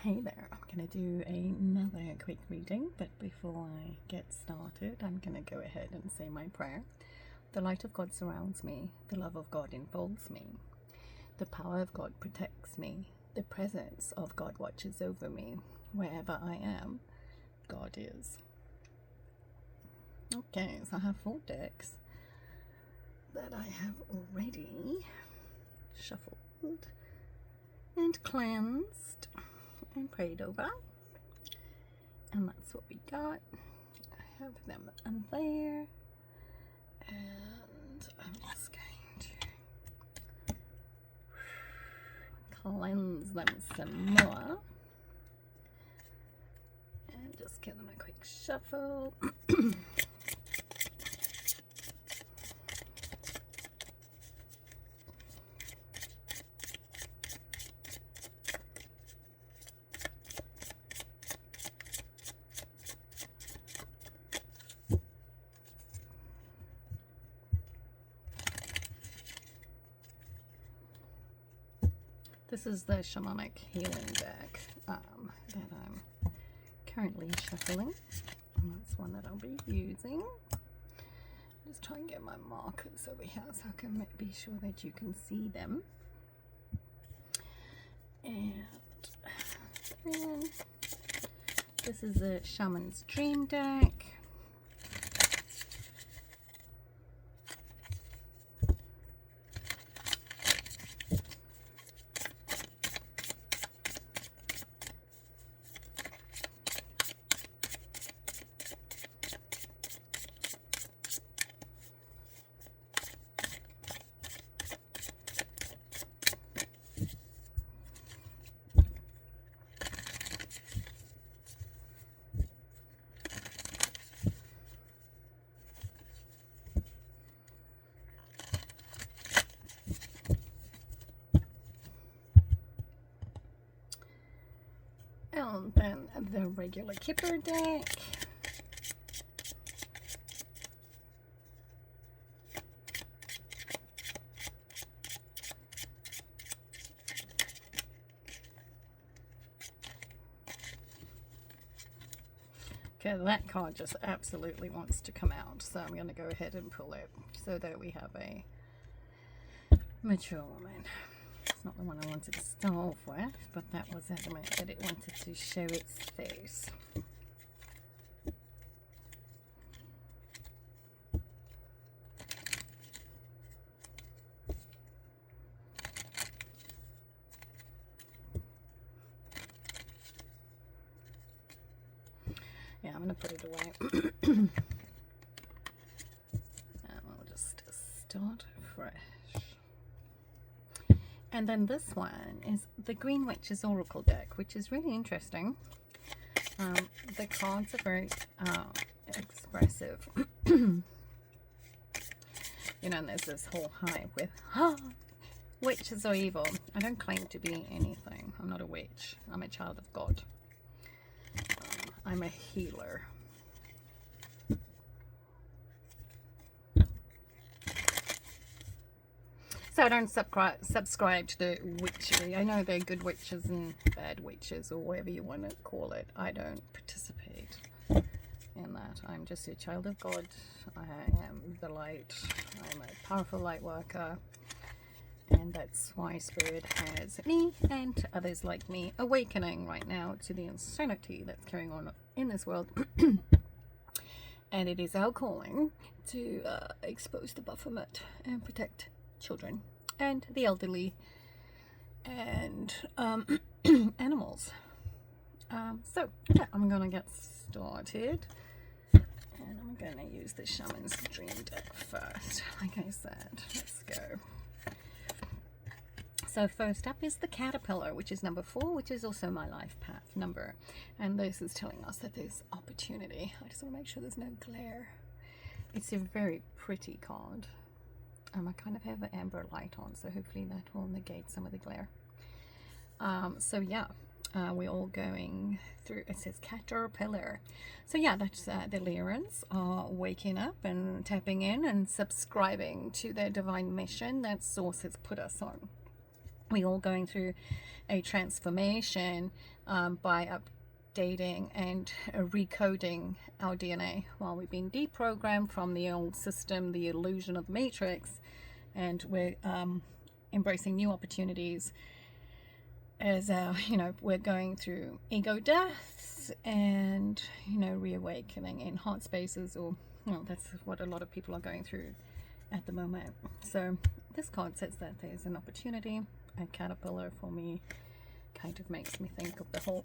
Hey there, I'm going to do another quick reading, but before I get started, I'm going to go ahead and say my prayer. The light of God surrounds me, the love of God enfolds me, the power of God protects me, the presence of God watches over me. Wherever I am, God is. Okay, so I have 4 decks that I have already shuffled and cleansed and prayed over, and that's what we got. I have them in there, and I'm just going to cleanse them some more and just give them a quick shuffle. This is the Shamanic Healing deck that I'm currently shuffling, and that's one that I'll be using. Just try and get my markers over here so I can be sure that you can see them. And then this is the Shaman's Dream deck. And then the regular Kipper deck. Okay, that card just absolutely wants to come out, so I'm going to go ahead and pull it so that we have a mature woman. It's not the one I wanted to start off with, but that was adamant that it wanted to show its face. Yeah, I'm going to put it away. And we'll just start fresh. And then this one is the Green Witch's Oracle deck, which is really interesting. The cards are very expressive. You know, and there's this whole hype with, witches are evil. I don't claim to be anything. I'm not a witch. I'm a child of God. I'm a healer. So I don't subscribe to the witchery. I know there are good witches and bad witches, or whatever you want to call it. I don't participate in that. I'm just a child of God. I am the light. I'm a powerful light worker. And that's why Spirit has me and others like me awakening right now to the insanity that's carrying on in this world. And it is our calling to expose the Baphomet and protect children and the elderly and animals. So yeah, I'm gonna get started, and I'm gonna use the Shaman's Dream deck first. Like I said, let's go. So first up is the Caterpillar, which is number 4, which is also my life path number, and this is telling us that there's opportunity. I just want to make sure there's no glare. It's a very pretty card. I kind of have an amber light on, so hopefully that will negate some of the glare. So yeah, we're all going through. It says Caterpillar. So yeah, that's the Lyrans are waking up and tapping in and subscribing to their divine mission that Source has put us on. We're all going through a transformation by updating and recoding our DNA while we've been deprogrammed from the old system, the illusion of the matrix, and we're embracing new opportunities as our, we're going through ego deaths and, reawakening in heart spaces, or, that's what a lot of people are going through at the moment. So this card says that there's an opportunity. A caterpillar for me kind of makes me think of the whole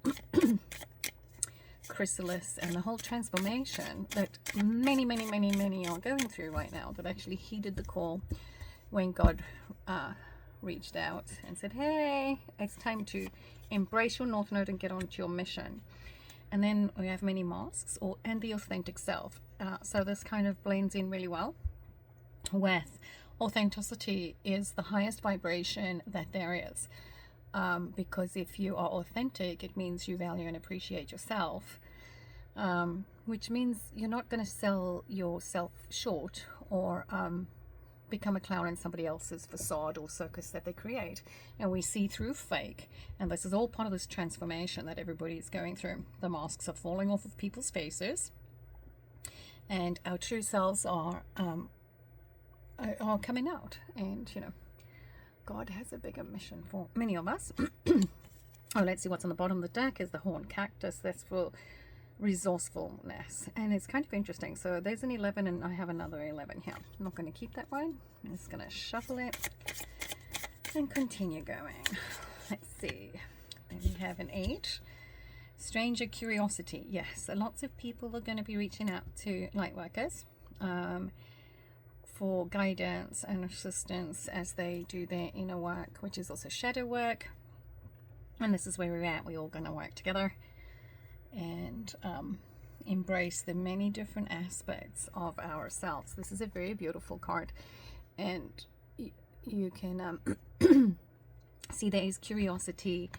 chrysalis and the whole transformation that many are going through right now, that actually heeded the call when God reached out and said, hey, it's time to embrace your North Node and get on to your mission. And then we have many masks and the authentic self. So this kind of blends in really well with authenticity. Is the highest vibration that there is, because if you are authentic, it means you value and appreciate yourself, which means you're not going to sell yourself short or become a clown in somebody else's facade or circus that they create. And we see through fake, and this is all part of this transformation that everybody is going through. The masks are falling off of people's faces, and our true selves are coming out. And God has a bigger mission for many of us. Oh, let's see what's on the bottom of the deck. Is the horned cactus. That's for resourcefulness, and it's kind of interesting. So there's an 11 and I have another 11 here. I'm not going to keep that one. I'm just going to shuffle it and continue going. Let's see. Then we have an 8. Stranger curiosity. Yes, so lots of people are going to be reaching out to light workers for guidance and assistance as they do their inner work, which is also shadow work. And this is where we're at. We're all going to work together and embrace the many different aspects of ourselves. This is a very beautiful card, and you can see there is curiosity,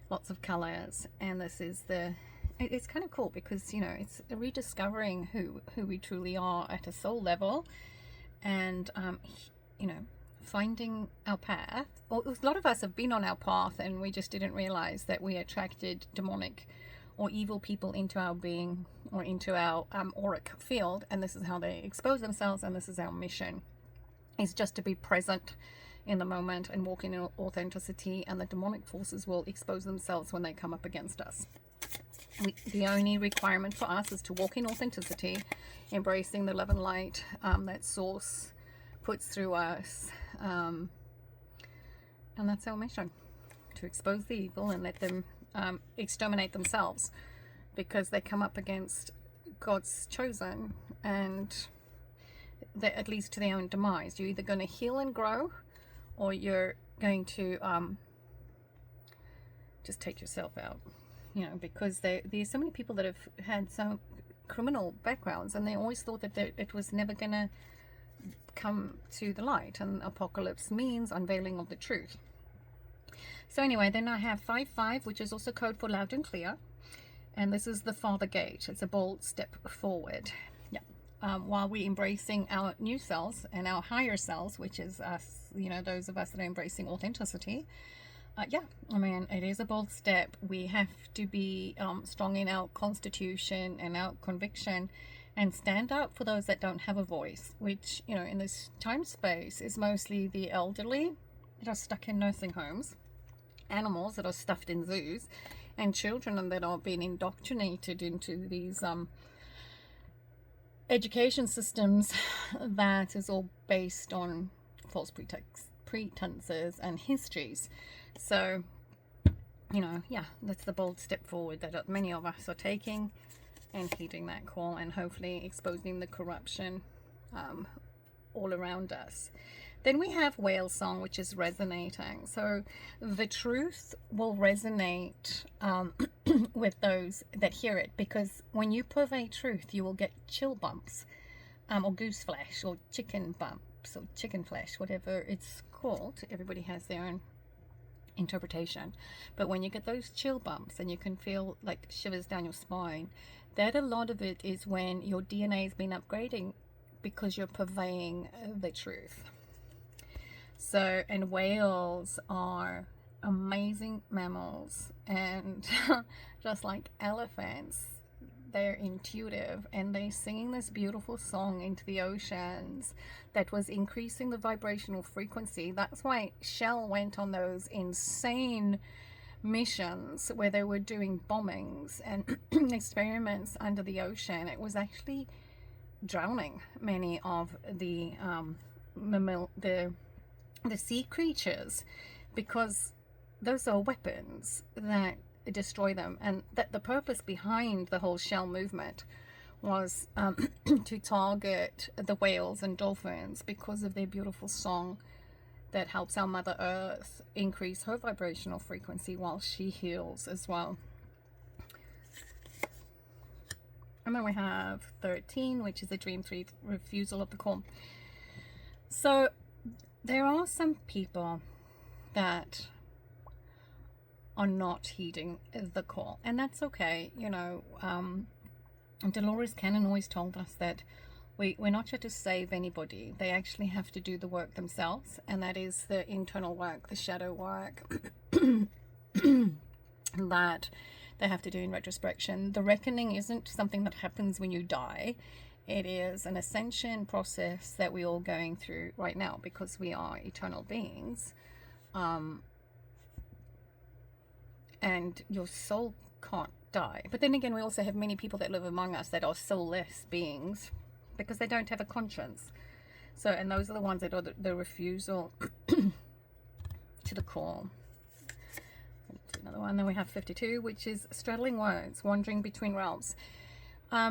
lots of colors, and this is it's kind of cool because it's rediscovering who we truly are at a soul level, and finding our path. Well, a lot of us have been on our path and we just didn't realize that we attracted demonic or evil people into our being or into our auric field, and this is how they expose themselves. And this is our mission, is just to be present in the moment and walk in authenticity, and the demonic forces will expose themselves when they come up against us. The only requirement for us is to walk in authenticity, embracing the love and light that source puts through us, and that's our mission, to expose the evil and let them exterminate themselves, because they come up against God's chosen, and that it leads to their own demise. You're either going to heal and grow, or you're going to just take yourself out, because there's so many people that have had some criminal backgrounds, and they always thought that it was never going to come to the light, and apocalypse means unveiling of the truth. So anyway, then I have 5-5, which is also code for loud and clear. And this is the Father Gate. It's a bold step forward. Yeah. While we're embracing our new selves and our higher selves, which is us, those of us that are embracing authenticity. It is a bold step. We have to be strong in our constitution and our conviction, and stand up for those that don't have a voice, which, in this time space is mostly the elderly that are stuck in nursing homes, animals that are stuffed in zoos, and children that are being indoctrinated into these education systems that is all based on false pretenses and histories. So, that's the bold step forward that many of us are taking, and heeding that call, and hopefully exposing the corruption all around us. Then we have whale song, which is resonating. So the truth will resonate with those that hear it, because when you purvey truth, you will get chill bumps, or goose flesh, or chicken bumps, or chicken flesh, whatever it's called. Everybody has their own interpretation. But when you get those chill bumps and you can feel like shivers down your spine, that a lot of it is when your DNA has been upgrading, because you're purveying the truth. So, and whales are amazing mammals, and just like elephants, they're intuitive, and they're singing this beautiful song into the oceans that was increasing the vibrational frequency. That's why Shell went on those insane missions where they were doing bombings and experiments under the ocean. It was actually drowning many of the the sea creatures, because those are weapons that destroy them, and that the purpose behind the whole Shell movement was to target the whales and dolphins because of their beautiful song that helps our Mother Earth increase her vibrational frequency while she heals as well. And then we have 13, which is the Dream 3 refusal of the call. So there are some people that are not heeding the call, and that's okay. You know, Dolores Cannon always told us that we're not here to save anybody. They actually have to do the work themselves, and that is the internal work, the shadow work that they have to do in retrospection. The reckoning isn't something that happens when you die. It is an ascension process that we're all going through right now, because we are eternal beings. And your soul can't die. But then again, we also have many people that live among us that are soulless beings because they don't have a conscience. So, and those are the ones that are the refusal to the call. Another one. Then we have 52, which is straddling words, wandering between realms.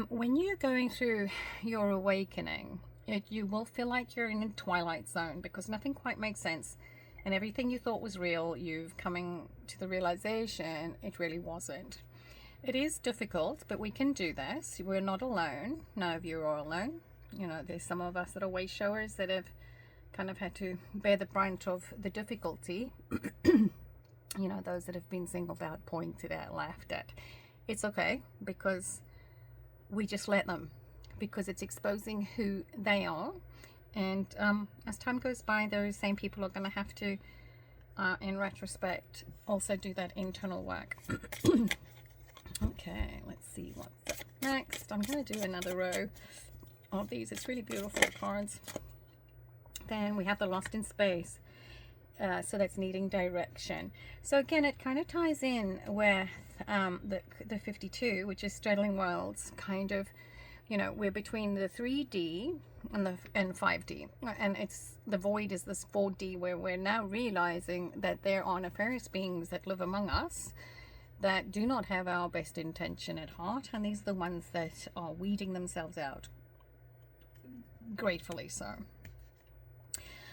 When you're going through your awakening, you will feel like you're in a twilight zone because nothing quite makes sense. And everything you thought was real, you've coming to the realization it really wasn't. It is difficult, but we can do this. We're not alone. None of you are alone. You know, there's some of us that are way showers that have kind of had to bear the brunt of the difficulty. You know, those that have been singled out, pointed at, laughed at. It's okay, because we just let them, because it's exposing who they are. And as time goes by, those same people are going to have to, in retrospect, also do that internal work. Okay, let's see what's up next. I'm going to do another row of these. It's really beautiful cards. Then we have the Lost in Space. So that's needing direction. So again, it kind of ties in with the 52, which is straddling worlds. Kind of, you know, we're between the 3D and 5D, and it's the void is this 4D, where we're now realizing that there are nefarious beings that live among us that do not have our best intention at heart, and these are the ones that are weeding themselves out, gratefully so.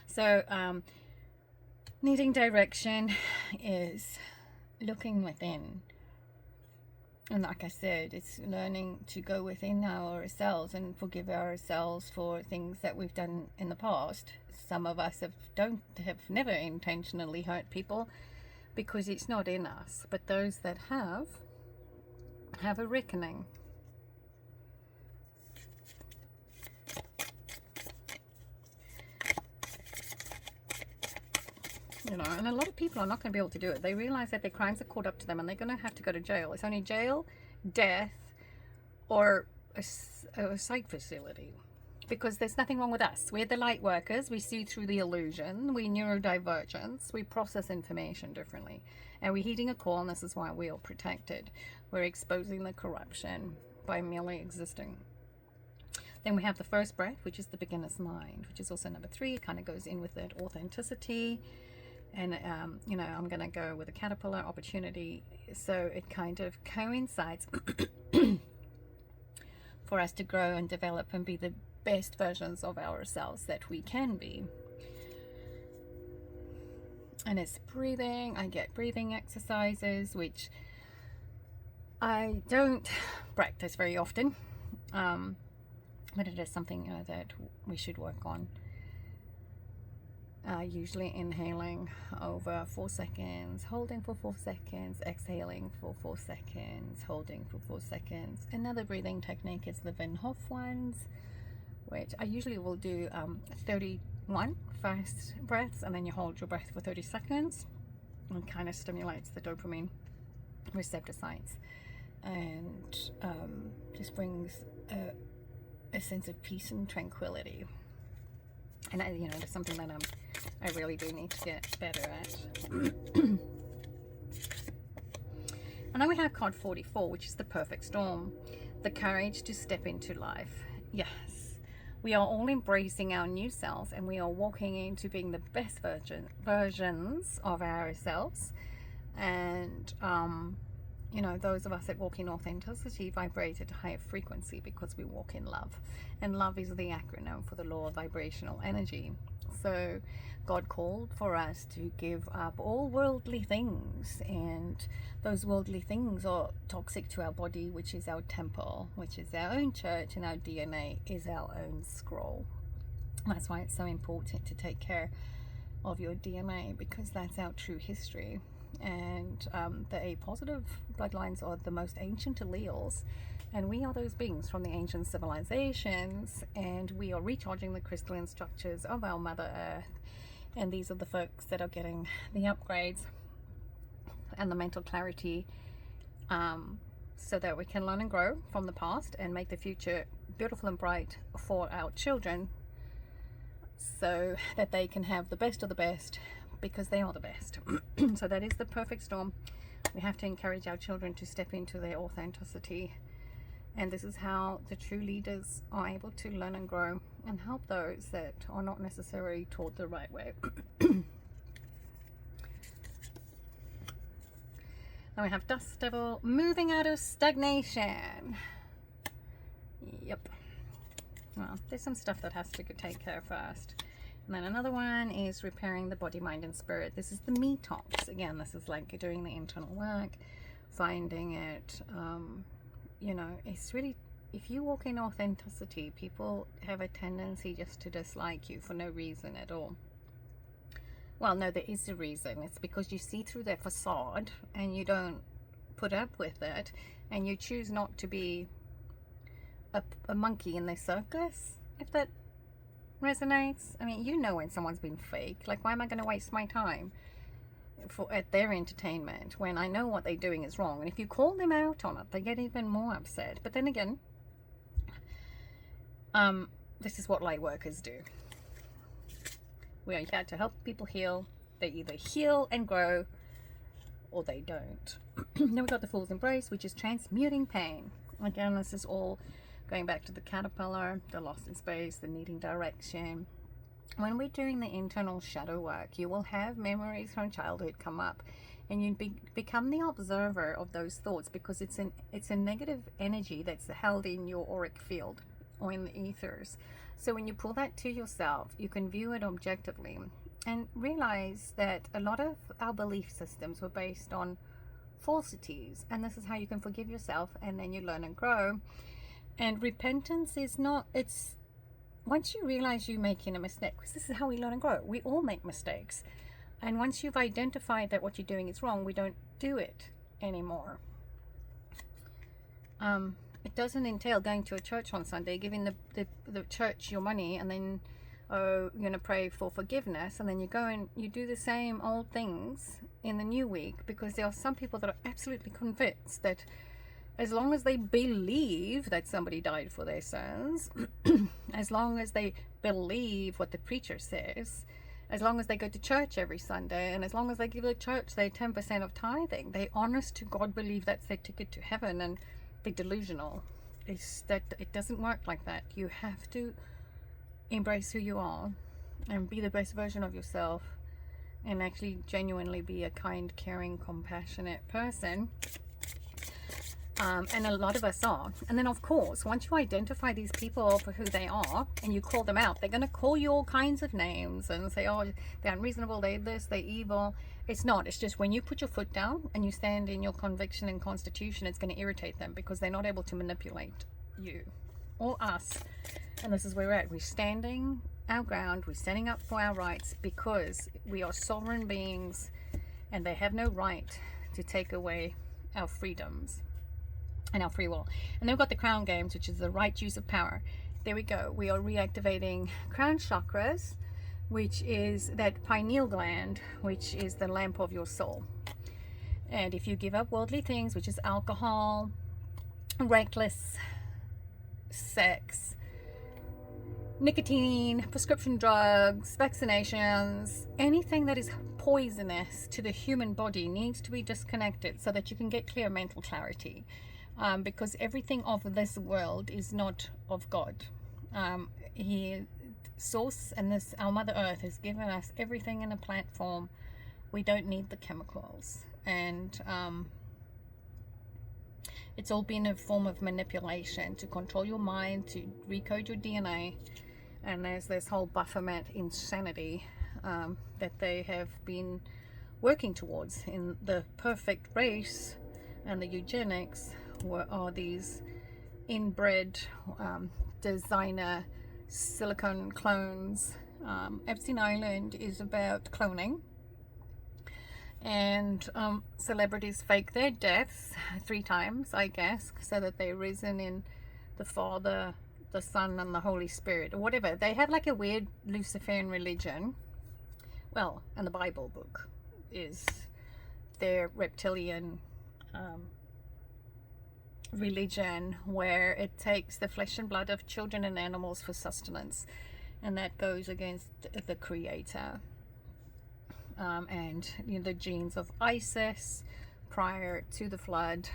So needing direction is looking within. And like I said, it's learning to go within ourselves and forgive ourselves for things that we've done in the past. Some of us have never intentionally hurt people because it's not in us. But those that have a reckoning. You know, and a lot of people are not going to be able to do it. They realize that their crimes are caught up to them and they're going to have to go to jail. It's only jail, death, or a psych facility. Because there's nothing wrong with us. We're the light workers. We see through the illusion. We neurodivergence. We process information differently. And we're heeding a call, and this is why we are protected. We're exposing the corruption by merely existing. Then we have the first breath, which is the beginner's mind, which is also number 3. It kind of goes in with that authenticity. And, you know, I'm going to go with a caterpillar opportunity. So it kind of coincides for us to grow and develop and be the best versions of ourselves that we can be. And it's breathing. I get breathing exercises, which I don't practice very often. But it is something that we should work on. Usually inhaling over 4 seconds, holding for 4 seconds, exhaling for 4 seconds, holding for 4 seconds. Another breathing technique is the Wim Hof ones, which I usually will do 30 fast breaths, and then you hold your breath for 30 seconds, and kind of stimulates the dopamine receptor sites, and just brings a sense of peace and tranquility. And it's something that I really do need to get better at. And then we have card 44, which is the perfect storm, the courage to step into life. Yes, we are all embracing our new selves, and we are walking into being the best versions of ourselves. And those of us that walk in authenticity vibrate at a higher frequency because we walk in love. And love is the acronym for the law of vibrational energy. So God called for us to give up all worldly things, and those worldly things are toxic to our body, which is our temple, which is our own church, and our DNA is our own scroll. That's why it's so important to take care of your DNA, because that's our true history. And the A positive bloodlines are the most ancient alleles, and we are those beings from the ancient civilizations, and we are recharging the crystalline structures of our Mother Earth. And these are the folks that are getting the upgrades and the mental clarity, so that we can learn and grow from the past and make the future beautiful and bright for our children, so that they can have the best of the best, because they are the best. So that is the perfect storm. We have to encourage our children to step into their authenticity, and this is how the true leaders are able to learn and grow and help those that are not necessarily taught the right way. Then we have Dust Devil, moving out of stagnation. Yep. Well, there's some stuff that has to take care first. And then another one is repairing the body, mind, and spirit. This is the me talks. Again, this is like doing the internal work, finding it. It's really, if you walk in authenticity, people have a tendency just to dislike you for no reason at all. Well, no, there is a reason. It's because you see through their facade and you don't put up with it, and you choose not to be a monkey in their circus, if that resonates. I mean, when someone's been fake. Like, why am I going to waste my time at their entertainment when I know what they're doing is wrong? And if you call them out on it, they get even more upset. But then again, this is what light workers do. We are here to help people heal. They either heal and grow, or they don't. Then we've got the Fool's Embrace, which is transmuting pain. Again, this is all going back to the caterpillar, the lost in space, the needing direction. When we're doing the internal shadow work, you will have memories from childhood come up, and you become the observer of those thoughts, because it's a negative energy that's held in your auric field or in the ethers. So when you pull that to yourself, you can view it objectively and realize that a lot of our belief systems were based on falsities, and this is how you can forgive yourself, and then you learn and grow. And repentance is not, it's once you realize you're making a mistake, because this is how we learn and grow. We all make mistakes. And once you've identified that what you're doing is wrong, we don't do it anymore. It doesn't entail going to a church on Sunday, giving the church your money, and then you're going to pray for forgiveness, and then you go and you do the same old things in the new week, because there are some people that are absolutely convinced that as long as they believe that somebody died for their sins, as long as they believe what the preacher says, as long as they go to church every Sunday, and as long as they give the church their 10% of tithing, they honest to God believe that's their ticket to heaven, and they're delusional. It's that it doesn't work like that. You have to embrace who you are and be the best version of yourself, and actually genuinely be a kind, caring, compassionate person. And a lot of us are. And then, of course, once you identify these people for who they are and you call them out, they're going to call you all kinds of names and say, oh, they're unreasonable, they're this, they're evil. It's not. It's just when you put your foot down and you stand in your conviction and constitution, it's going to irritate them, because they're not able to manipulate you or us. And this is where we're at. We're standing our ground. We're standing up for our rights, because we are sovereign beings, and they have no right to take away our freedoms and our free will. And then we've got the crown games, which is the right use of power. There we go. We are reactivating crown chakras, which is that pineal gland, which is the lamp of your soul. And if you give up worldly things, which is alcohol, reckless sex, nicotine, prescription drugs, vaccinations, anything that is poisonous to the human body needs to be disconnected so that you can get clear mental clarity. Because everything of this world is not of God. Source and this, our Mother Earth, has given us everything in a plant form. We don't need the chemicals. And it's all been a form of manipulation to control your mind, to recode your DNA. And there's this whole Baphomet insanity that they have been working towards in the perfect race, and the eugenics are these inbred designer silicone clones. Epstein Island is about cloning, and celebrities fake their deaths 3 times, I guess, so that they're risen in the Father, the Son, and the Holy Spirit, or whatever. They have like a weird Luciferian religion. Well, and the Bible book is their reptilian religion, where it takes the flesh and blood of children and animals for sustenance, and that goes against the Creator. And the genes of Isis prior to the flood,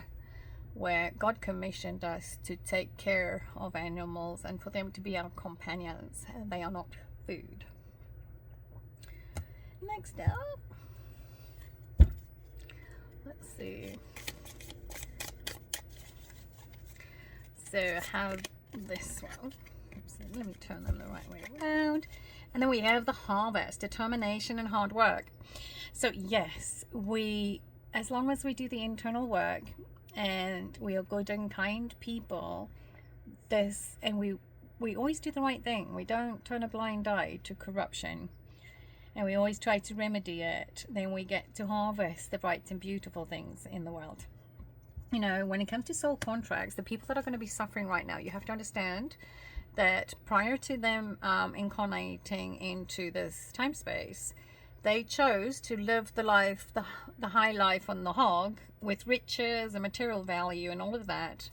where God commissioned us to take care of animals and for them to be our companions. They are not food. Next up, let's see. So I have this one. Oops, let me turn them the right way around. And then we have the harvest, determination and hard work. So yes, as long as we do the internal work and we are good and kind people, and we always do the right thing. We don't turn a blind eye to corruption, and we always try to remedy it. Then we get to harvest the bright and beautiful things in the world. When it comes to soul contracts, the people that are going to be suffering right now, you have to understand that prior to them incarnating into this time space, they chose to live the life, the high life on the hog, with riches and material value and all of that,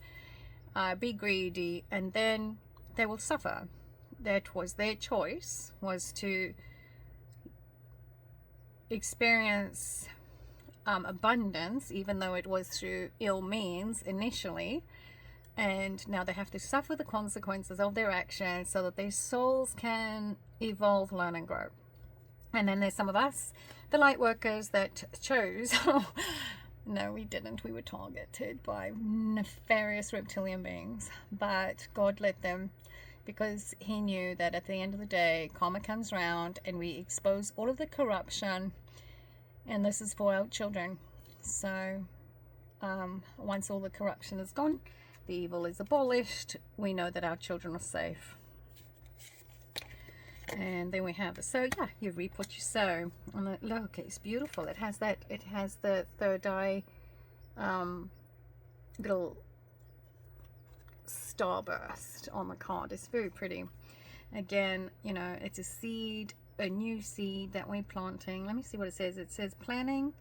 be greedy, and then they will suffer. That was their choice, was to experience abundance, even though it was through ill means initially. And now they have to suffer the consequences of their actions so that their souls can evolve, learn, and grow. And then there's some of us, the light workers, that chose. No, we didn't. We were targeted by nefarious reptilian beings. But God let them, because He knew that at the end of the day, karma comes round and we expose all of the corruption. And this is for our children. So once all the corruption is gone, the evil is abolished, we know that our children are safe. And then we have so yeah, you reap what you sow. And look, it's beautiful. It has the third eye little starburst on the card. It's very pretty. Again, it's a seed, a new seed that we're planting. Let me see what it says. It says planning,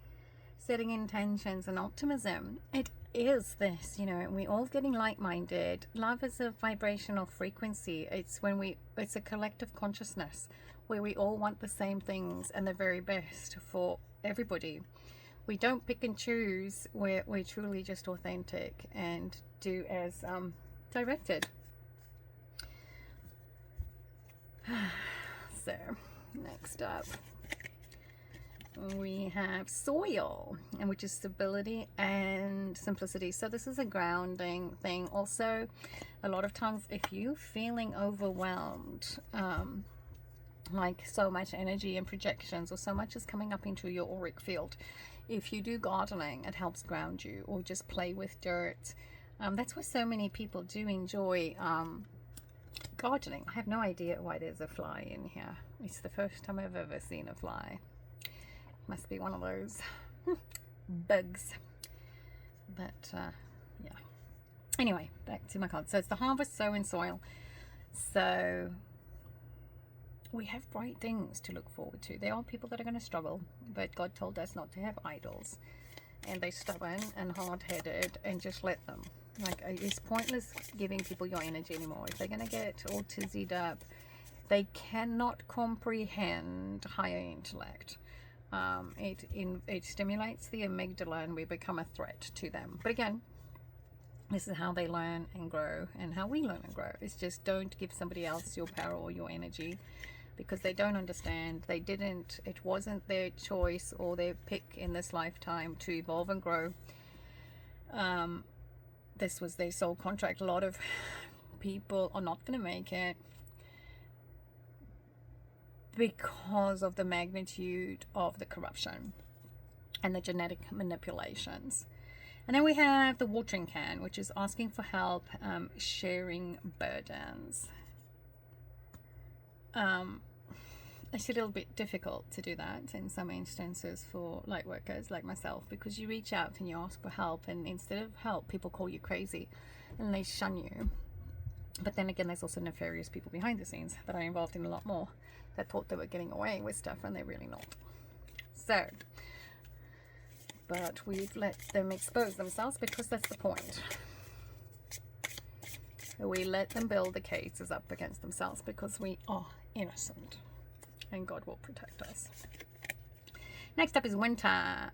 setting intentions, and optimism. It is this, we're all getting like-minded. Love is a vibrational frequency. It's a collective consciousness where we all want the same things and the very best for everybody. We don't pick and choose. We're truly just authentic and do as directed. So next up, we have soil, and which is stability and simplicity. So this is a grounding thing. Also, a lot of times if you're feeling overwhelmed, like so much energy and projections, or so much is coming up into your auric field, if you do gardening, it helps ground you, or just play with dirt. That's why so many people do enjoy gardening. I have no idea why there's a fly in here. It's the first time I've ever seen a fly. Must be one of those bugs. But yeah. Anyway, back to my card. So it's the harvest, sow, and soil. So we have bright things to look forward to. There are people that are going to struggle, but God told us not to have idols, and they're stubborn and hard-headed, and just let them. Like, it's pointless giving people your energy anymore. If they're going to get all tizzied up, they cannot comprehend higher intellect. It stimulates the amygdala, and we become a threat to them. But again, this is how they learn and grow, and how we learn and grow. It's just, don't give somebody else your power or your energy, because they don't understand. It wasn't their choice or their pick in this lifetime to evolve and grow. This was their soul contract. A lot of people are not going to make it because of the magnitude of the corruption and the genetic manipulations. And then we have the watering can, which is asking for help, sharing burdens. It's a little bit difficult to do that in some instances for light workers like myself, because you reach out and you ask for help, and instead of help, people call you crazy and they shun you. But then again, there's also nefarious people behind the scenes that are involved in a lot more, that thought they were getting away with stuff, and they're really not. So, but we've let them expose themselves, because that's the point. We let them build the cases up against themselves, because we are innocent, and God will protect us. Next up is winter.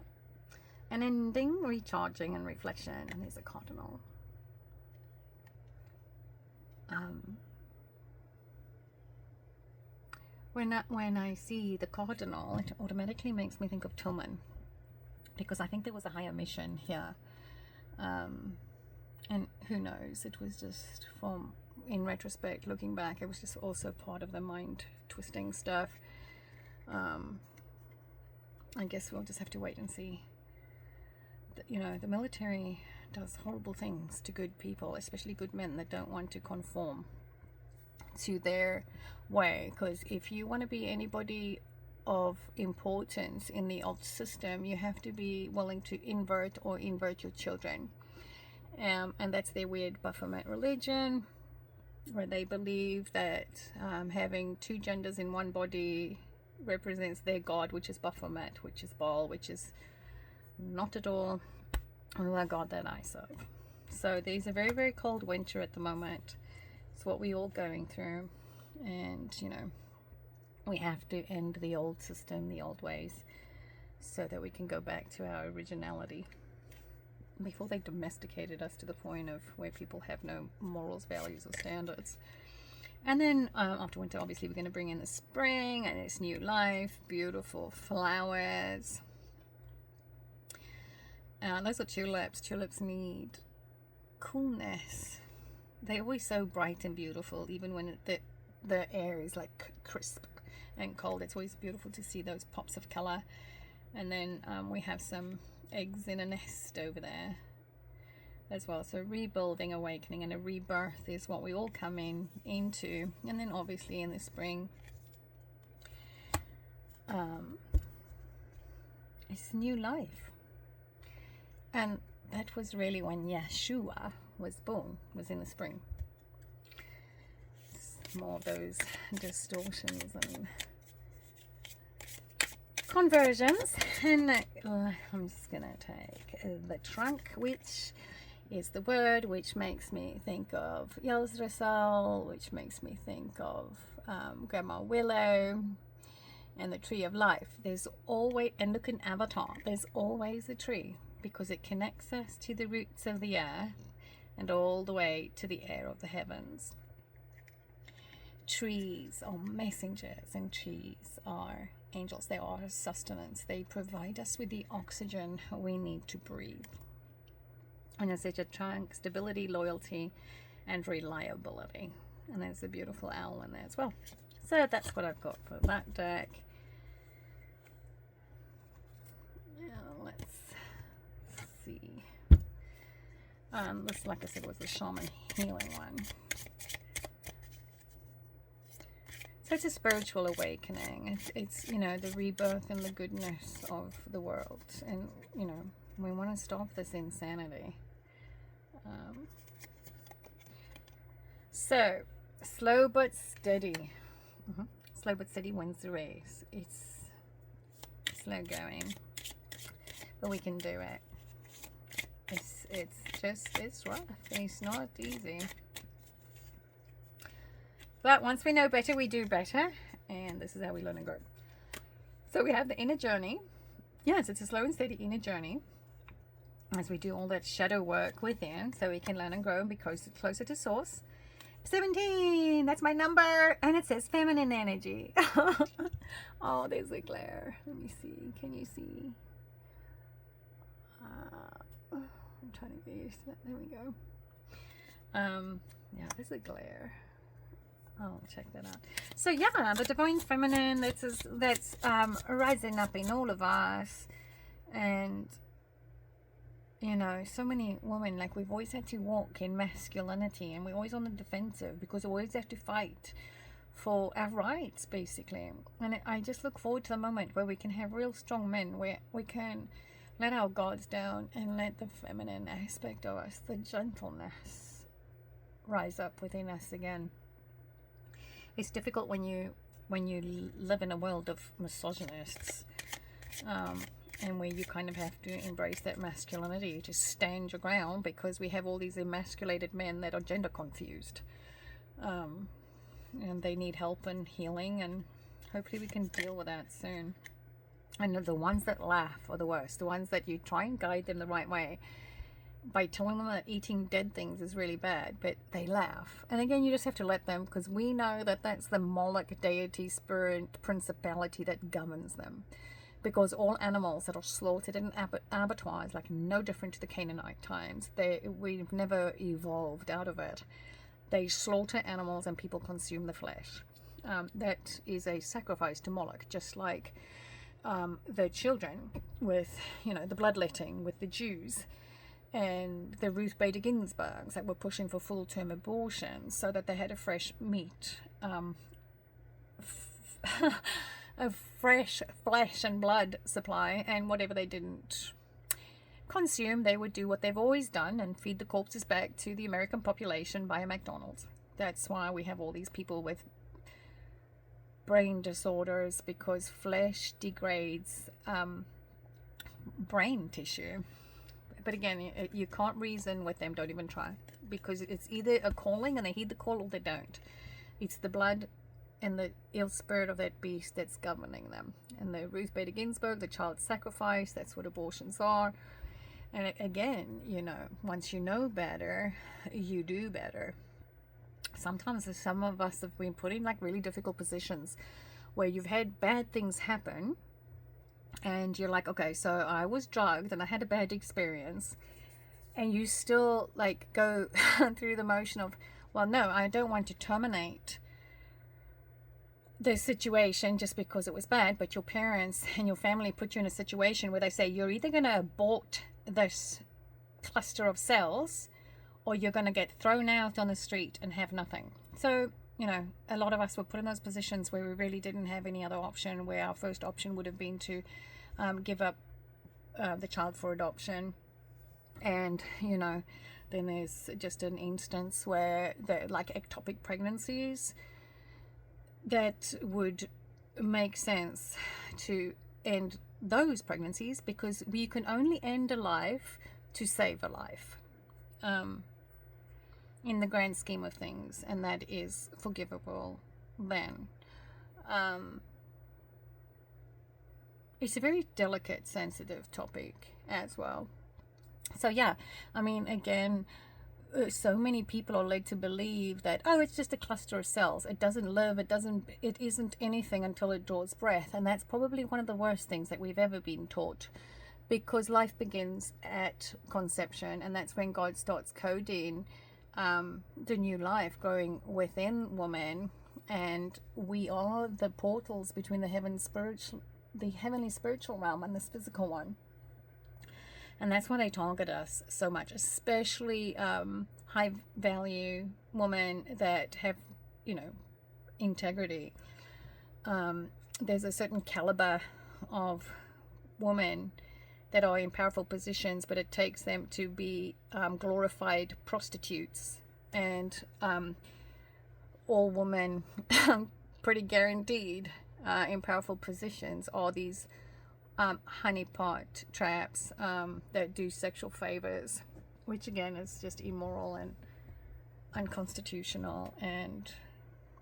An ending, recharging, and reflection. And there's a cardinal. When I see the cardinal, it automatically makes me think of Tillman, because I think there was a higher mission here. And who knows, it was just, from in retrospect, looking back, it was just also part of the mind twisting stuff. I guess we'll just have to wait and see. You know, the military does horrible things to good people, especially good men that don't want to conform to their way. Because if you want to be anybody of importance in the old system, you have to be willing to invert your children. And that's their weird Baphomet religion, where they believe that having two genders in one body represents their god, which is Baphomet, which is Baal, which is not at all the god that I serve. So there's a very, very cold winter at the moment. It's what we're all going through, and you know, we have to end the old system, the old ways, so that we can go back to our originality, before they domesticated us to the point of where people have no morals, values, or standards. And then after winter, obviously, we're going to bring in the spring, and it's new life, beautiful flowers. Those are tulips. Tulips need coolness. They're always so bright and beautiful, even when the air is like crisp and cold. It's always beautiful to see those pops of color. And then we have some eggs in a nest over there as well. So rebuilding, awakening, and a rebirth is what we all come into. And then obviously in the spring, it's new life. And that was really when Yeshua was born, was in the spring. It's more of those distortions and conversions. And I'm just gonna take the trunk, which is the word, which makes me think of Yelzrasal, which makes me think of Grandma Willow, and the tree of life. There's always, and look in Avatar, there's always a tree, because it connects us to the roots of the earth and all the way to the air of the heavens. Trees are messengers, and trees are angels. They are sustenance. They provide us with the oxygen we need to breathe. And there's such a trunk, stability, loyalty, and reliability. And there's a beautiful owl in there as well. So that's what I've got for that deck. Now let's see. This, like I said, was the shaman healing one. So it's a spiritual awakening. It's you know, the rebirth and the goodness of the world. And, you know, we want to stop this insanity. So, slow but steady. slow but steady wins the race. It's slow going, but we can do it. It's rough. It's not easy. But once we know better, we do better. And this is how we learn and grow. So we have the inner journey. Yes, it's a slow and steady inner journey as we do all that shadow work within, so we can learn and grow and be closer to source. 17, that's my number, and it says feminine energy. Oh, there's a glare. Let me see. Can you see? I'm trying to get used to that. There we go. Yeah, there's a glare. Oh, check that out. So yeah, the divine feminine that's rising up in all of us. And you know, so many women, like, we've always had to walk in masculinity, and we're always on the defensive because we always have to fight for our rights, basically. And I just look forward to the moment where we can have real strong men, where we can let our guards down and let the feminine aspect of us, the gentleness, rise up within us again. It's difficult when you live in a world of misogynists, and where you kind of have to embrace that masculinity to stand your ground, because we have all these emasculated men that are gender confused, and they need help and healing, and hopefully we can deal with that soon. And the ones that laugh are the worst. The ones that you try and guide them the right way by telling them that eating dead things is really bad, but they laugh. And again, you just have to let them, because we know that that's the Moloch deity, spirit, principality that governs them. Because all animals that are slaughtered in abattoirs, like, no different to the Canaanite times. We've never evolved out of it. They slaughter animals and people consume the flesh. That is a sacrifice to Moloch, just like the children with, you know, the bloodletting with the Jews, and the Ruth Bader Ginsburgs that were pushing for full-term abortion so that they had a fresh meat, a fresh flesh and blood supply, and whatever they didn't consume, they would do what they've always done and feed the corpses back to the American population via McDonald's. That's why we have all these people with brain disorders, because flesh degrades brain tissue. But again, you can't reason with them. Don't even try, because it's either a calling and they heed the call, or they don't. It's the blood and the ill spirit of that beast that's governing them. And the Ruth Bader Ginsburg, the child sacrifice, that's what abortions are. And again, you know, once you know better, you do better. Sometimes some of us have been put in like really difficult positions where you've had bad things happen, and you're like, okay, so I was drugged and I had a bad experience, and you still like go through the motion of, well, no, I don't want to terminate the situation just because it was bad, but your parents and your family put you in a situation where they say you're either going to abort this cluster of cells, or you're going to get thrown out on the street and have nothing. So, you know, a lot of us were put in those positions where we really didn't have any other option, where our first option would have been to give up the child for adoption. And, you know, then there's just an instance where they're like ectopic pregnancies that would make sense to end those pregnancies, because you can only end a life to save a life. In the grand scheme of things, and that is forgivable then. It's a very delicate, sensitive topic as well. So yeah, I mean, again, so many people are led to believe that, oh, it's just a cluster of cells, it doesn't live, it isn't anything until it draws breath. And that's probably one of the worst things that we've ever been taught, because life begins at conception, and that's when God starts coding the new life growing within woman, and we are the portals between the heavenly spiritual realm and this physical one. And that's why they target us so much, especially high value women that have, you know, integrity. There's a certain caliber of women that are in powerful positions, but it takes them to be glorified prostitutes and all women pretty guaranteed in powerful positions are these honeypot traps that do sexual favors, which again is just immoral and unconstitutional, and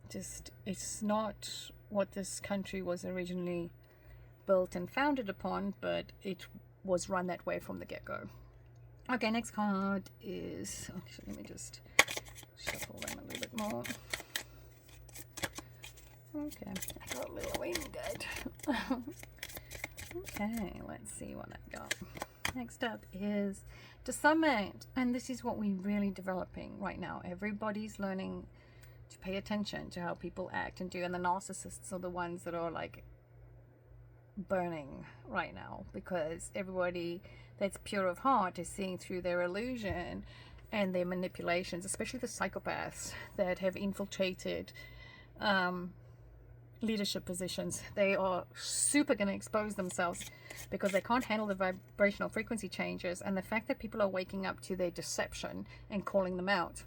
just it's not what this country was originally built and founded upon, but it was run that way from the get-go. Okay, next card is, actually let me just shuffle them a little bit more. Okay, I got a little winded. Okay, let's see what I got. Next up is discernment, and this is what we're really developing right now. Everybody's learning to pay attention to how people act and do, and the narcissists are the ones that are like burning right now, because everybody that's pure of heart is seeing through their illusion and their manipulations, especially the psychopaths that have infiltrated leadership positions. They are super going to expose themselves because they can't handle the vibrational frequency changes, and the fact that people are waking up to their deception and calling them out.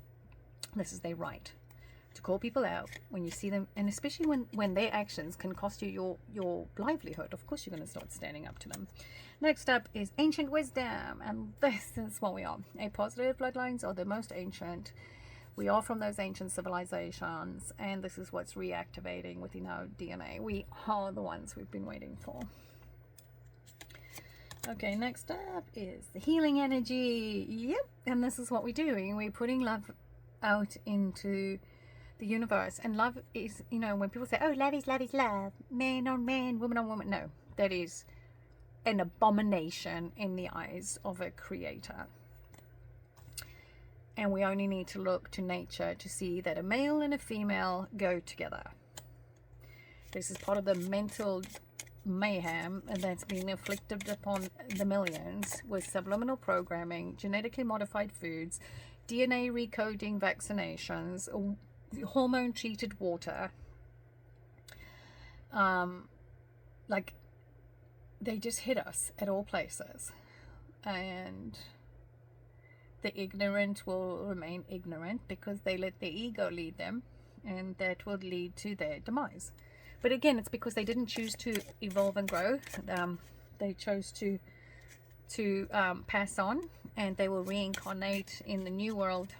This is their right to call people out when you see them, and especially when their actions can cost you your livelihood. Of course you're going to start standing up to them. Next up is ancient wisdom, and this is what we are. A positive bloodlines are the most ancient. We are from those ancient civilizations, and this is what's reactivating within our DNA. We are the ones we've been waiting for. Okay, next up is the healing energy. Yep, and this is what we're doing. We're putting love out into the universe, and love is, you know, when people say, oh, love is love, man on man, woman on woman, no, that is an abomination in the eyes of a creator. And we only need to look to nature to see that a male and a female go together. This is part of the mental mayhem that's being inflicted upon the millions with subliminal programming, genetically modified foods, DNA recoding vaccinations, hormone treated water. Like, they just hit us at all places, and the ignorant will remain ignorant because they let their ego lead them, and that will lead to their demise. But again, it's because they didn't choose to evolve and grow. They chose to pass on, and they will reincarnate in the new world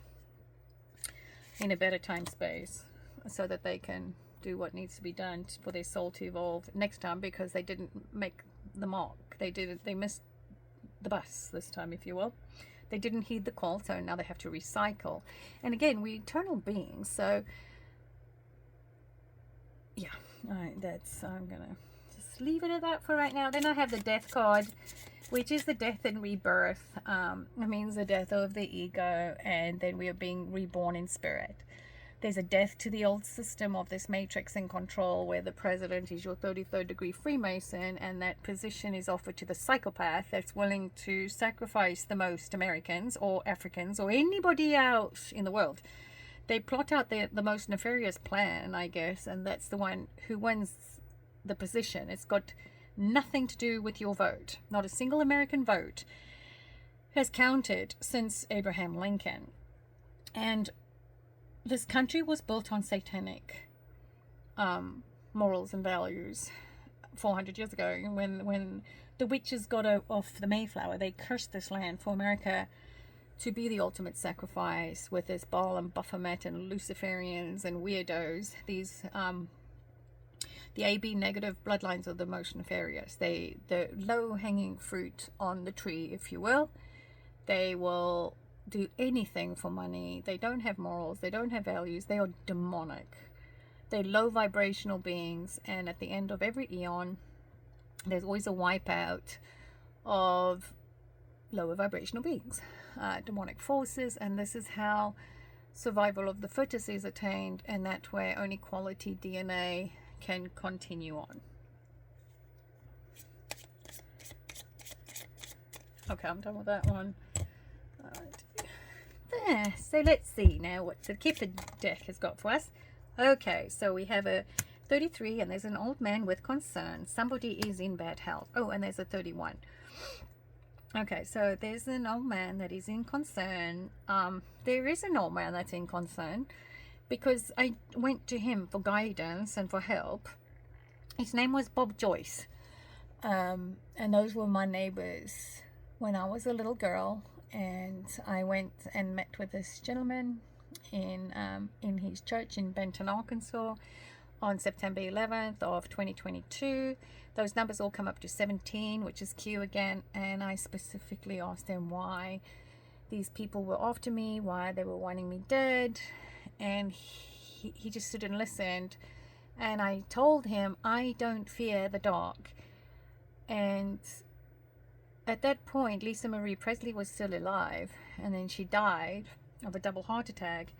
in a better time space, so that they can do what needs to be done for their soul to evolve next time, because they didn't make the mark. They missed the bus this time, if you will. They didn't heed the call, so now they have to recycle. And again, we're eternal beings, so yeah, I'm gonna just leave it at that for right now. Then I have the death card, which is the death and rebirth. It means the death of the ego, and then we are being reborn in spirit. There's a death to the old system of this matrix and control, where the president is your 33rd degree Freemason, and that position is offered to the psychopath that's willing to sacrifice the most Americans or Africans or anybody else in the world. They plot out the most nefarious plan, I guess, and that's the one who wins the position. It's got nothing to do with your vote. Not a single American vote has counted since Abraham Lincoln. And this country was built on satanic morals and values 400 years ago. When the witches got off the Mayflower, they cursed this land for America to be the ultimate sacrifice, with this Baal and Baphomet and Luciferians and weirdos. These the AB negative bloodlines are the most nefarious. The low-hanging fruit on the tree, if you will. They will do anything for money. They don't have morals. They don't have values. They are demonic. They're low vibrational beings, and at the end of every eon, there's always a wipeout of lower vibrational beings, demonic forces, and this is how survival of the fittest is attained, and that way only quality DNA can continue on. Okay, I'm done with that one. There, so let's see now what the Kipper deck has got for us. Okay, so we have a 33, and there's an old man with concern. Somebody is in bad health. Oh, and there's a 31. Okay, so there's an old man that is in concern. There is an old man that's in concern, because I went to him for guidance and for help. His name was Bob Joyce. And those were my neighbors when I was a little girl. And I went and met with this gentleman in his church in Benton, Arkansas on September 11th of 2022. Those numbers all come up to 17, which is Q again. And I specifically asked him why these people were after me, why they were wanting me dead. And he just stood and listened. And I told him, I don't fear the dark. And at that point, Lisa Marie Presley was still alive. And then she died of a double heart attack.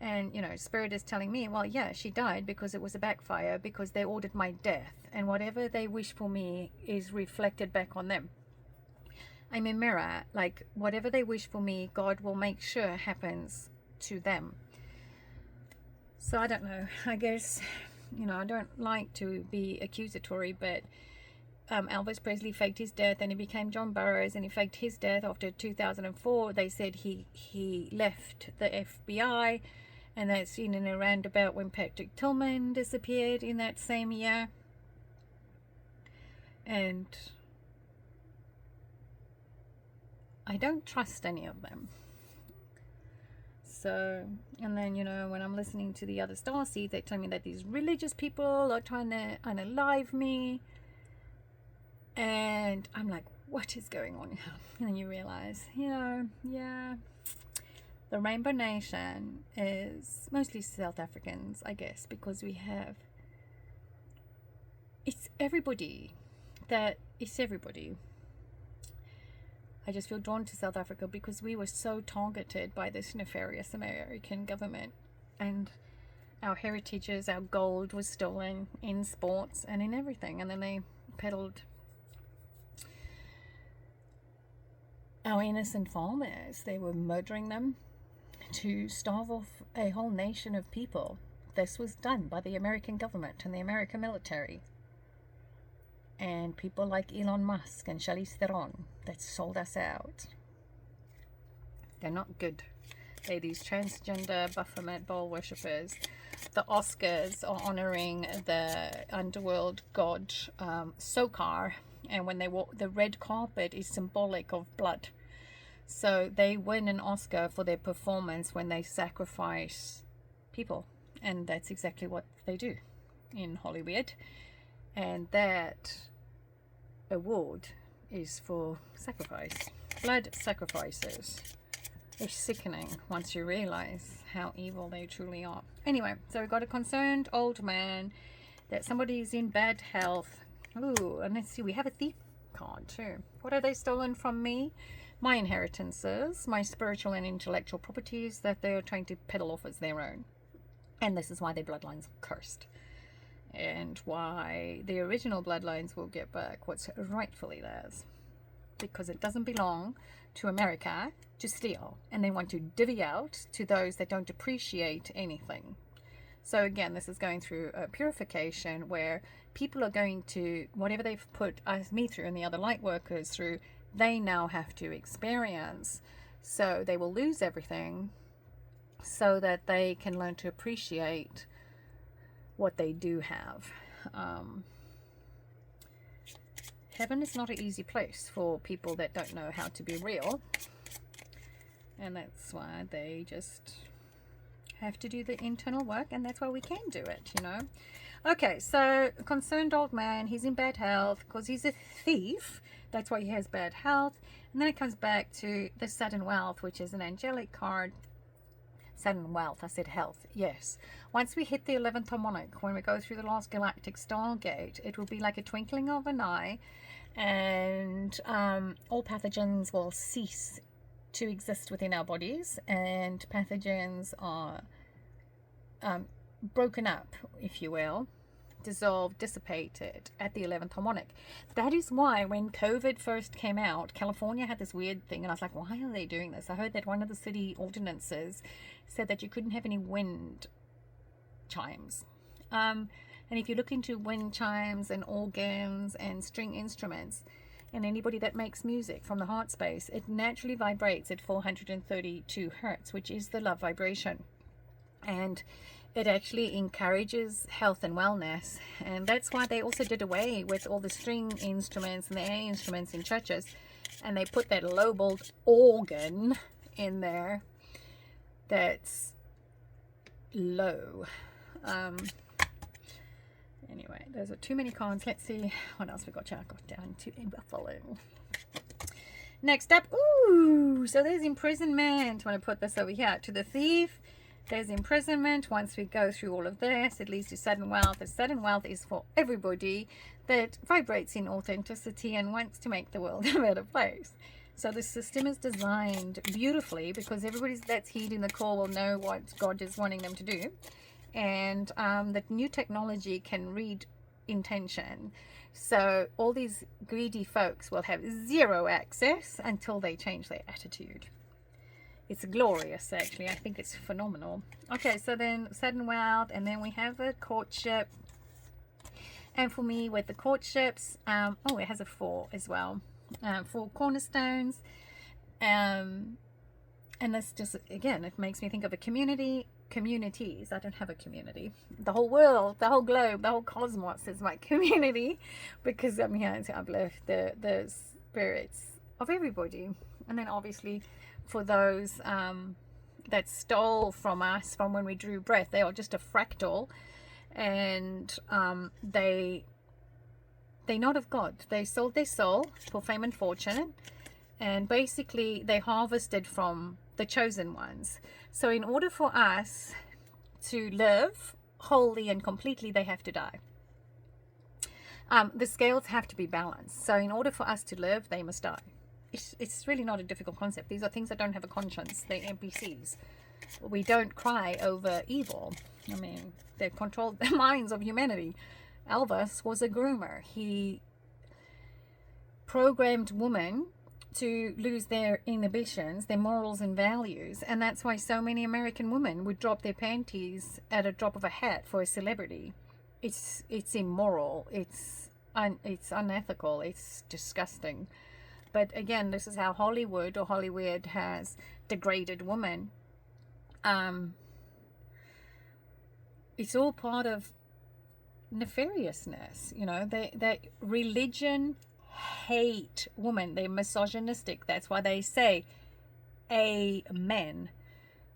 And, you know, Spirit is telling me, well, yeah, she died because it was a backfire, because they ordered my death. And whatever they wish for me is reflected back on them. I'm a mirror. Like, whatever they wish for me, God will make sure happens to them. So I don't know. I guess, you know, I don't like to be accusatory, but Elvis Presley faked his death and he became John Burroughs, and he faked his death after 2004. They said he left the FBI, and that's in and around about when Patrick Tillman disappeared in that same year. And I don't trust any of them. So, and then, you know, when I'm listening to the other starseeds, they tell me that these religious people are trying to unalive me. And I'm like, what is going on here? And then you realize, you know, yeah, the Rainbow Nation is mostly South Africans, I guess, because we have, it's everybody. I just feel drawn to South Africa because we were so targeted by this nefarious American government, and our heritages, our gold was stolen in sports and in everything. And then they peddled our innocent farmers. They were murdering them to starve off a whole nation of people. This was done by the American government and the American military. And people like Elon Musk and Charlize Theron that sold us out. They're not good. They're these transgender Baphomet Bowl worshippers. The Oscars are honoring the underworld god Sokar, and when they walk, the red carpet is symbolic of blood. So they win an Oscar for their performance when they sacrifice people, and that's exactly what they do in Hollywood. And that award is for sacrifice, blood sacrifices. It's sickening once you realize how evil they truly are. Anyway, so we've got a concerned old man, that somebody is in bad health. Ooh, and let's see, we have a thief card too. What have they stolen from me? My inheritances, my spiritual and intellectual properties that they're trying to peddle off as their own. And this is why their bloodlines are cursed. And why the original bloodlines will get back what's rightfully theirs. Because it doesn't belong to America to steal. And they want to divvy out to those that don't appreciate anything. So again, this is going through a purification where people are going to, whatever they've put me through and the other light workers through, they now have to experience. So they will lose everything so that they can learn to appreciate what they do have. Heaven is not an easy place for people that don't know how to be real, and that's why they just have to do the internal work, and that's why we can do it, you know. Okay, so concerned old man, he's in bad health because he's a thief. That's why he has bad health. And then it comes back to the sudden wealth, which is an angelic card. Sudden wealth, I said health, yes. Once we hit the 11th harmonic, when we go through the last galactic stargate, it will be like a twinkling of an eye, and all pathogens will cease to exist within our bodies, and pathogens are broken up, if you will, dissolved, dissipated at the 11th harmonic. That is why when COVID first came out, California had this weird thing, and I was like, why are they doing this? I heard that one of the city ordinances said that you couldn't have any wind chimes. And if you look into wind chimes and organs and string instruments, and anybody that makes music from the heart space, it naturally vibrates at 432 hertz, which is the love vibration. and it actually encourages health and wellness. And that's why they also did away with all the string instruments and the air instruments in churches, and they put that low-bowled organ in there that's low. Anyway, those are too many cards. Let's see what else we got. I got down to a buffalo. Next up, ooh, so there's imprisonment. I want to put this over here. To the thief, there's imprisonment. Once we go through all of this, it leads to sudden wealth. The sudden wealth is for everybody that vibrates in authenticity and wants to make the world a better place. So the system is designed beautifully because everybody that's heeding the call will know what God is wanting them to do. And that new technology can read intention. So all these greedy folks will have zero access until they change their attitude. It's glorious, actually. I think it's phenomenal. Okay, so then sudden wealth, and then we have a courtship. And for me, with the courtships, oh, it has a 4 as well. 4 cornerstones. And this just, again, it makes me think of a communities. I don't have a community. The whole world, the whole globe, the whole cosmos is my community, because I'm here to uplift the spirits of everybody. And then obviously for those that stole from us from when we drew breath, they are just a fractal, and they're not of God. They sold their soul for fame and fortune, and basically they harvested from the chosen ones. So in order for us to live wholly and completely, they have to die. The scales have to be balanced. So in order for us to live, they must die. It's really not a difficult concept. These are things that don't have a conscience. They're NPCs. We don't cry over evil. I mean, they control the minds of humanity. Elvis was a groomer. He programmed women to lose their inhibitions, their morals and values, and that's why so many American women would drop their panties at a drop of a hat for a celebrity. It's immoral. It's unethical. It's disgusting. But again, this is how Hollywood has degraded women. It's all part of nefariousness. You know, they religion hate women. They're misogynistic. That's why they say amen.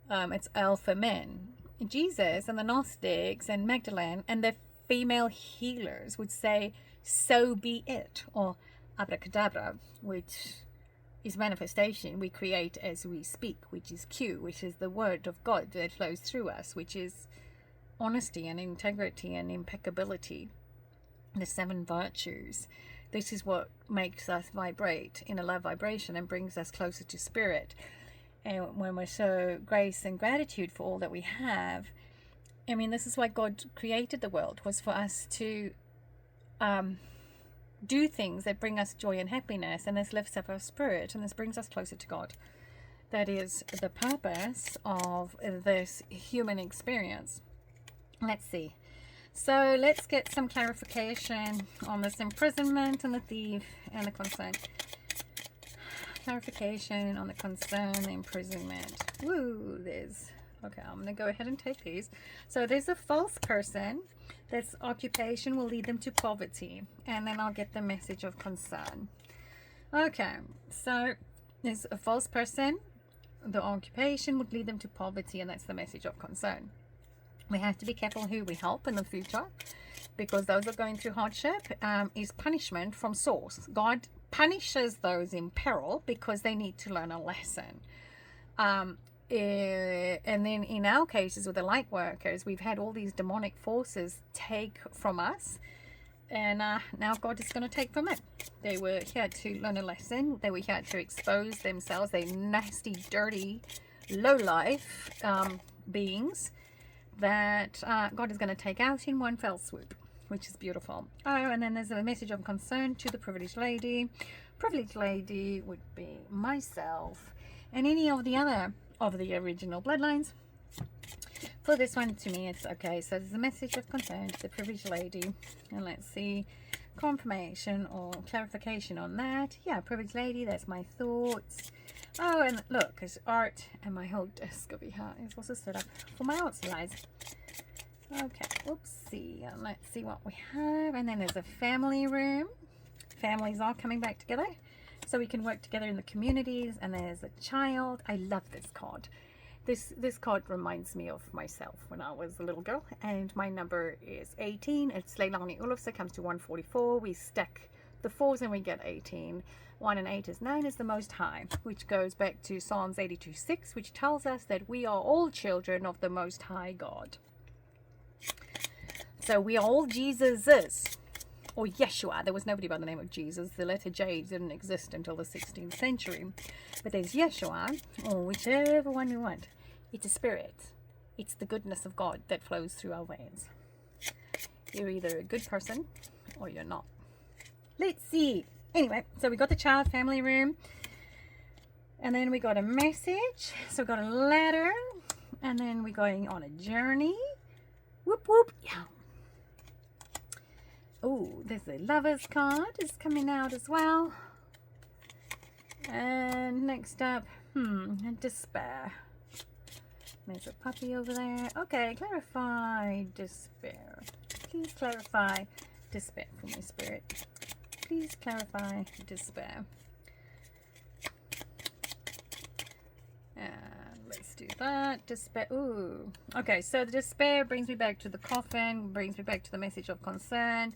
It's alpha men. Jesus and the Gnostics and Magdalene and the female healers would say so be it, or abracadabra, which is manifestation. We create as we speak, which is Q, which is the word of God that flows through us, which is honesty and integrity and impeccability, the 7 virtues. This is what makes us vibrate in a love vibration and brings us closer to spirit. And when we're so grace and gratitude for all that we have, I mean, this is why God created the world, was for us to do things that bring us joy and happiness, and this lifts up our spirit, and this brings us closer to God. That is the purpose of this human experience. Let's see. So let's get some clarification on this imprisonment and the thief and the concern. Clarification on the concern, the imprisonment. Woo, there's... Okay, I'm going to go ahead and take these. So there's a false person. That's occupation will lead them to poverty. And then I'll get the message of concern. Okay, so there's a false person. The occupation would lead them to poverty, and that's the message of concern. We have to be careful who we help in the future, because those are going through hardship is punishment from source. God punishes those in peril because they need to learn a lesson. And then in our cases with the light workers, we've had all these demonic forces take from us, and now God is going to take from it. They were here to learn a lesson. They were here to expose themselves. They're nasty, dirty, low-life beings that God is going to take out in one fell swoop, which is beautiful. Oh, and then there's a message of concern to the privileged lady. Privileged lady would be myself and any of the other of the original bloodlines. For this one, to me, it's okay. So there's a message of concern to the privileged lady, and let's see confirmation or clarification on that. Yeah, privileged lady, that's my thoughts. Oh, and look, there's art, and my whole desk over here is also set up for my art supplies. Okay, oopsie. Let's see what we have. And then there's a family room. Families all coming back together so we can work together in the communities. And there's a child. I love this card. This card reminds me of myself when I was a little girl, and my number is 18. It's Leilani Ulofse, comes to 144. We stack the 4s and we get 18. 1 and 8 is known as the Most High, which goes back to Psalms 82:6, which tells us that we are all children of the Most High God. So we are all Jesuses, or Yeshua. There was nobody by the name of Jesus. The letter J didn't exist until the 16th century. But there's Yeshua, or whichever one you want. It's a spirit. It's the goodness of God that flows through our veins. You're either a good person or you're not. Let's see. Anyway, so we got the child family room. And then we got a message. So we got a letter. And then we're going on a journey. Whoop, whoop. Yeah. Oh, there's a lover's card is coming out as well. And next up, despair. There's a puppy over there. Okay, clarify despair. Please clarify despair for me, Spirit. Please clarify despair. And let's do that. Despair. Ooh. Okay, so the despair brings me back to the coffin, brings me back to the message of concern.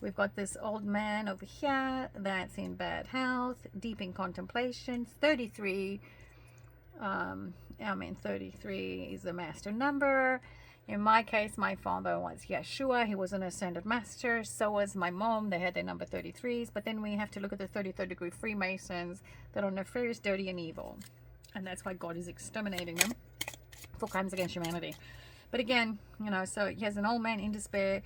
We've got this old man over here that's in bad health, deep in contemplation. 33. 33 is the master number. In my case, my father was Yeshua. He was an ascended master. So was my mom. They had their number 33s. But then we have to look at the 33rd degree Freemasons that are nefarious, dirty, and evil. And that's why God is exterminating them for crimes against humanity. But again, so he has an old man in despair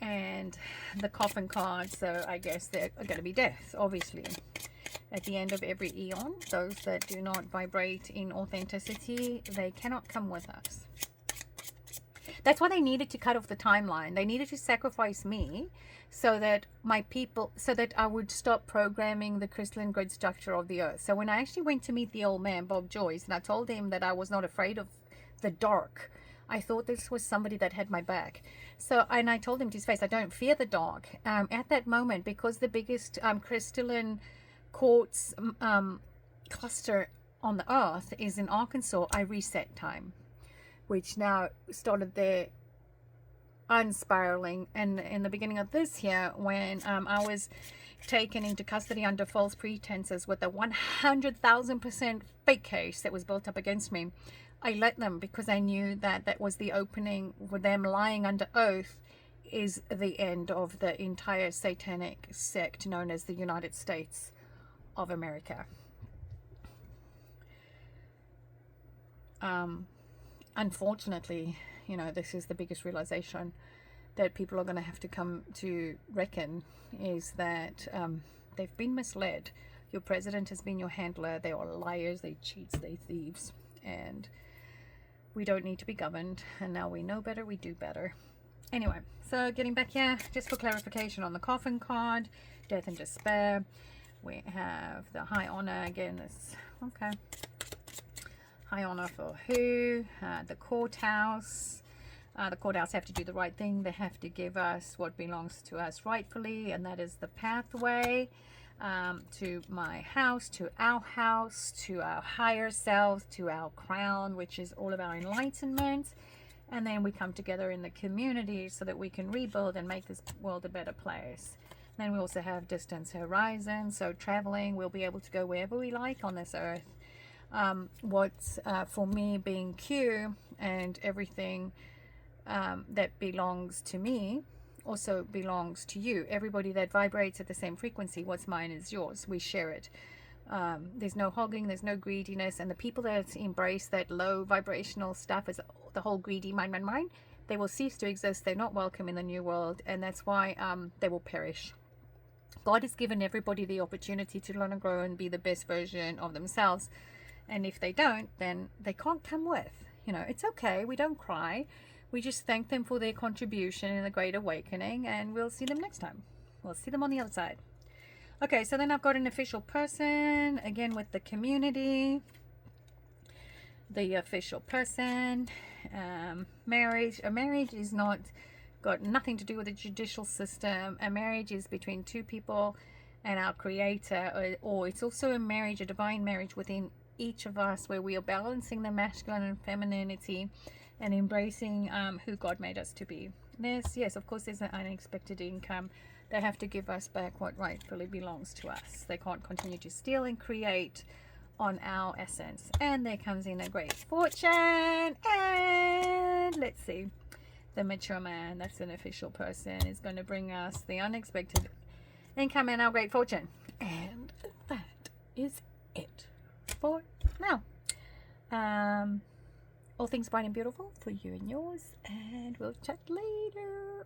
and the coffin card. So I guess there are going to be deaths, obviously. At the end of every eon, those that do not vibrate in authenticity, they cannot come with us. That's why they needed to cut off the timeline. They needed to sacrifice me so that my people, so that I would stop programming the crystalline grid structure of the earth. So when I actually went to meet the old man, Bob Joyce, and I told him that I was not afraid of the dark, I thought this was somebody that had my back. So, and I told him to his face, I don't fear the dark. At that moment, because the biggest crystalline quartz cluster on the earth is in Arkansas, I reset time, which now started their unspiraling. And in the beginning of this year, when I was taken into custody under false pretenses with a 100,000% fake case that was built up against me, I let them, because I knew that that was the opening. With them lying under oath is the end of the entire satanic sect known as the United States of America. Unfortunately, this is the biggest realization that people are going to have to come to reckon, is that they've been misled. Your president has been your handler. They are liars, they cheats, they thieves, and we don't need to be governed. And now we know better, we do better. Anyway, so getting back here, just for clarification on the coffin card, death and despair. We have the high honor again. This okay. High honor for who? The courthouse. The courthouse have to do the right thing. They have to give us what belongs to us rightfully, and that is the pathway to my house, to our higher selves, to our crown, which is all of our enlightenment. And then we come together in the community so that we can rebuild and make this world a better place. Then we also have distance horizon, so traveling, we'll be able to go wherever we like on this earth. What's for me being Q, and everything that belongs to me also belongs to you. Everybody that vibrates at the same frequency, what's mine is yours. We share it. There's no hogging, there's no greediness, and the people that embrace that low vibrational stuff, is the whole greedy mine, they will cease to exist. They're not welcome in the new world, and that's why they will perish. God has given everybody the opportunity to learn and grow and be the best version of themselves. And if they don't, then they can't come with. It's okay. We don't cry. We just thank them for their contribution in the Great Awakening, and we'll see them next time. We'll see them on the other side. Okay, so then I've got an official person, again with the community. The official person, marriage. A marriage is not got nothing to do with the judicial system. A marriage is between two people and our creator, or it's also a marriage, a divine marriage within each of us, where we are balancing the masculine and femininity and embracing who God made us to be. Yes, of course, there's an unexpected income. They have to give us back what rightfully belongs to us. They can't continue to steal and create on our essence. And there comes in a great fortune. And let's see, the mature man, that's an official person, is going to bring us the unexpected income and our great fortune. And that is it for now. All things bright and beautiful for you and yours, and we'll chat later.